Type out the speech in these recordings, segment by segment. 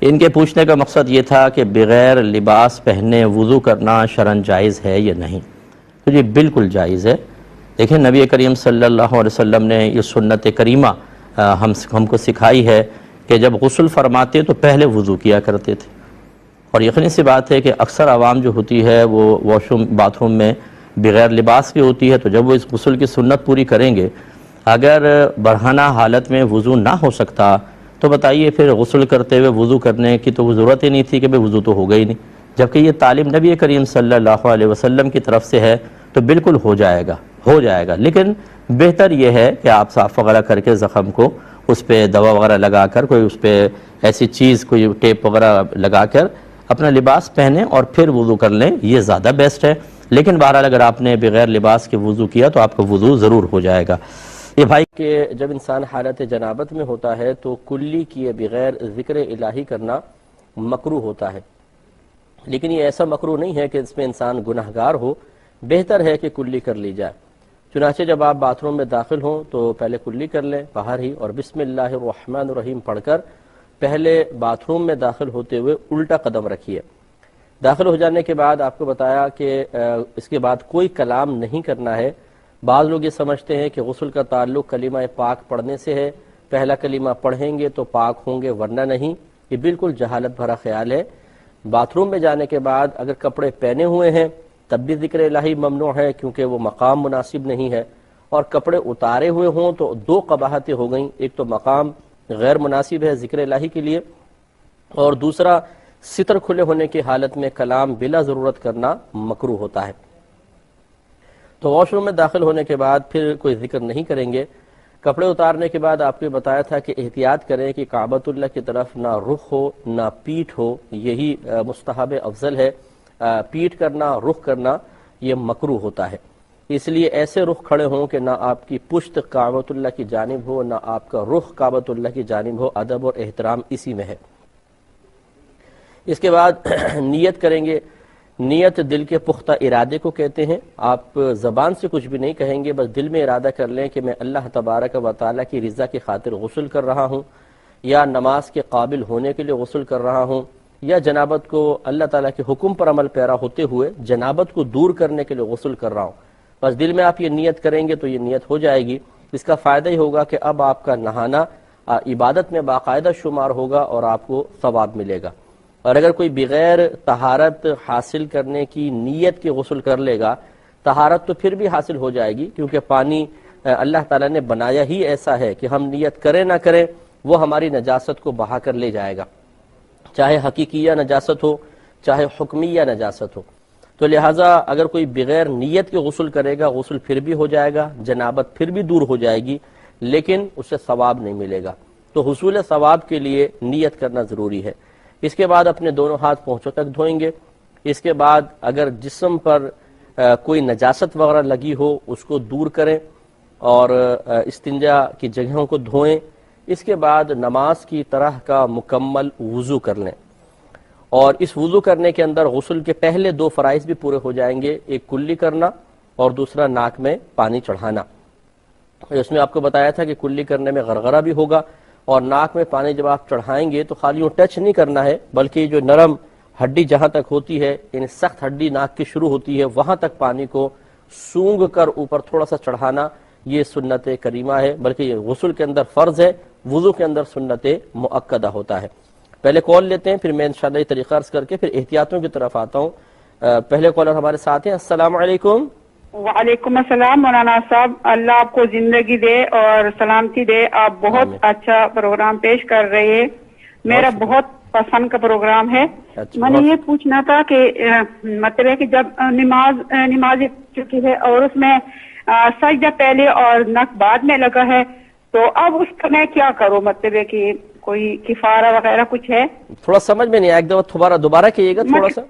ان کے پوچھنے کا مقصد یہ تھا کہ بغیر لباس پہنے وضو کرنا شرعاً جائز ہے یا نہیں؟ تو یہ بالکل جائز ہے۔ دیکھیں نبی کریم صلی اللہ علیہ وسلم نے یہ سنت کریمہ ہم کو سکھائی ہے کہ جب غسل فرماتے تو پہلے وضو کیا کرتے تھے، اور یقینی سی بات ہے کہ اکثر عوام جو ہوتی ہے وہ واش روم باتھ روم میں بغیر لباس کے ہوتی ہے، تو جب وہ اس غسل کی سنت پوری کریں گے، اگر برہنہ حالت میں وضو نہ ہو سکتا تو بتائیے پھر غسل کرتے ہوئے وضو کرنے کی تو ضرورت ہی نہیں تھی کہ بھئی وضو تو ہوگا ہی نہیں، جبکہ یہ تعلیم نبی کریم صلی اللہ علیہ وسلم کی طرف سے ہے تو بالکل ہو جائے گا۔ لیکن بہتر یہ ہے کہ آپ صاف وغیرہ کر کے زخم کو اس پہ دوا وغیرہ لگا کر، کوئی اس پہ ایسی چیز کوئی ٹیپ وغیرہ لگا کر اپنا لباس پہنیں اور پھر وضو کر لیں، یہ زیادہ بیسٹ ہے۔ لیکن بہرحال اگر آپ نے بغیر لباس کے وضو کیا تو آپ کا وضو ضرور ہو جائے گا۔ یہ بھائی کہ جب انسان حالت جنابت میں ہوتا ہے تو کلی کیے بغیر ذکر الہی کرنا مکروہ ہوتا ہے، لیکن یہ ایسا مکروہ نہیں ہے کہ اس میں انسان گناہگار ہو، بہتر ہے کہ کلی کر لی جائے۔ چنانچہ جب آپ باتھ روم میں داخل ہوں تو پہلے کلی کر لیں باہر ہی، اور بسم اللہ الرحمن الرحیم پڑھ کر پہلے باتھ روم میں داخل ہوتے ہوئے الٹا قدم رکھیے۔ داخل ہو جانے کے بعد آپ کو بتایا کہ اس کے بعد کوئی کلام نہیں کرنا ہے۔ بعض لوگ یہ سمجھتے ہیں کہ غسل کا تعلق کلمہ پاک پڑھنے سے ہے، پہلا کلمہ پڑھیں گے تو پاک ہوں گے ورنہ نہیں، یہ بالکل جہالت بھرا خیال ہے۔ باتھ روم میں جانے کے بعد اگر کپڑے پہنے ہوئے ہیں تب بھی ذکر الہی ممنوع ہے، کیونکہ وہ مقام مناسب نہیں ہے، اور کپڑے اتارے ہوئے ہوں تو دو قباحتیں ہو گئیں، ایک تو مقام غیر مناسب ہے ذکر الہی کے لیے، اور دوسرا ستر کھلے ہونے کی حالت میں کلام بلا ضرورت کرنا مکروہ ہوتا ہے۔ تو واش روم میں داخل ہونے کے بعد پھر کوئی ذکر نہیں کریں گے۔ کپڑے اتارنے کے بعد آپ کو بتایا تھا کہ احتیاط کریں کہ کعبۃ اللہ کی طرف نہ رخ ہو نہ پیٹھ ہو، یہی مستحب افضل ہے۔ پیٹھ کرنا، رخ کرنا یہ مکروہ ہوتا ہے، اس لیے ایسے رخ کھڑے ہوں کہ نہ آپ کی پشت کعبۃ اللہ کی جانب ہو نہ آپ کا رخ کعبۃ اللہ کی جانب ہو، ادب اور احترام اسی میں ہے۔ اس کے بعد نیت کریں گے۔ نیت دل کے پختہ ارادے کو کہتے ہیں۔ آپ زبان سے کچھ بھی نہیں کہیں گے، بس دل میں ارادہ کر لیں کہ میں اللہ تبارک و تعالیٰ کی رضا کی خاطر غسل کر رہا ہوں، یا نماز کے قابل ہونے کے لیے غسل کر رہا ہوں، یا جنابت کو اللہ تعالیٰ کے حکم پر عمل پیرا ہوتے ہوئے جنابت کو دور کرنے کے لیے غسل کر رہا ہوں۔ بس دل میں آپ یہ نیت کریں گے تو یہ نیت ہو جائے گی۔ اس کا فائدہ ہی ہوگا کہ اب آپ کا نہانا عبادت میں باقاعدہ شمار ہوگا اور آپ کو ثواب ملے گا۔ اور اگر کوئی بغیر طہارت حاصل کرنے کی نیت کے غسل کر لے گا، طہارت تو پھر بھی حاصل ہو جائے گی، کیونکہ پانی اللہ تعالیٰ نے بنایا ہی ایسا ہے کہ ہم نیت کریں نہ کریں وہ ہماری نجاست کو بہا کر لے جائے گا، چاہے حقیقیہ نجاست ہو چاہے حکمیہ نجاست ہو۔ تو لہٰذا اگر کوئی بغیر نیت کے غسل کرے گا، غسل پھر بھی ہو جائے گا، جنابت پھر بھی دور ہو جائے گی، لیکن اسے ثواب نہیں ملے گا۔ تو حصول ثواب کے لیے نیت کرنا ضروری ہے۔ اس کے بعد اپنے دونوں ہاتھ پونچھوں تک دھوئیں گے۔ اس کے بعد اگر جسم پر کوئی نجاست وغیرہ لگی ہو اس کو دور کریں اور استنجا کی جگہوں کو دھوئیں۔ اس کے بعد نماز کی طرح کا مکمل وضو کر لیں، اور اس وضو کرنے کے اندر غسل کے پہلے دو فرائض بھی پورے ہو جائیں گے، ایک کلی کرنا اور دوسرا ناک میں پانی چڑھانا۔ اس میں آپ کو بتایا تھا کہ کلی کرنے میں غرغرہ بھی ہوگا، اور ناک میں پانی جب آپ چڑھائیں گے تو خالی ٹچ نہیں کرنا ہے، بلکہ جو نرم ہڈی جہاں تک ہوتی ہے، یعنی سخت ہڈی ناک کی شروع ہوتی ہے، وہاں تک پانی کو سونگھ کر اوپر تھوڑا سا چڑھانا، یہ سنت کریمہ ہے، بلکہ یہ غسل کے اندر فرض ہے، وضو کے اندر سنت مؤکدہ ہوتا ہے۔ پہلے کال لیتے ہیں، پھر میں انشاءاللہ یہ طریقہ عرض کر کے پھر احتیاطوں کی طرف آتا ہوں۔ پہلے کالر ہمارے ساتھ ہیں۔ السلام علیکم۔ وعلیکم السلام مولانا صاحب، اللہ آپ کو زندگی دے اور سلامتی دے، آپ بہت اچھا پروگرام پیش کر رہے ہیں، میرا بہت پسند کا پروگرام ہے۔ میں نے یہ پوچھنا تھا کہ مطلب ہے کہ جب نماز چکی ہے اور اس میں سجدہ پہلے اور نک بعد میں لگا ہے، تو اب اس کا میں کیا کروں؟ مطلب ہے کہ کوئی کفارہ وغیرہ کچھ ہے؟ تھوڑا سمجھ میں نہیں آیا، ایک دفعہ دوبارہ کہیے گا تھوڑا سا۔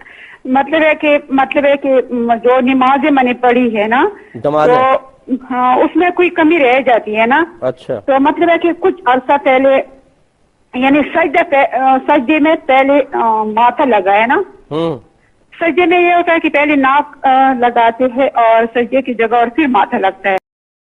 مطلب ہے کہ جو نمازیں میں نے پڑھی ہے نا، تو ہاں اس میں کوئی کمی رہ جاتی ہے نا، اچھا، تو مطلب ہے کہ کچھ عرصہ پہلے یعنی سجدے میں پہلے ماتھا لگا ہے نا، سجدے میں یہ ہوتا ہے کہ پہلے ناک لگاتے ہیں اور سجدے کی جگہ اور پھر ماتھا لگتا ہے۔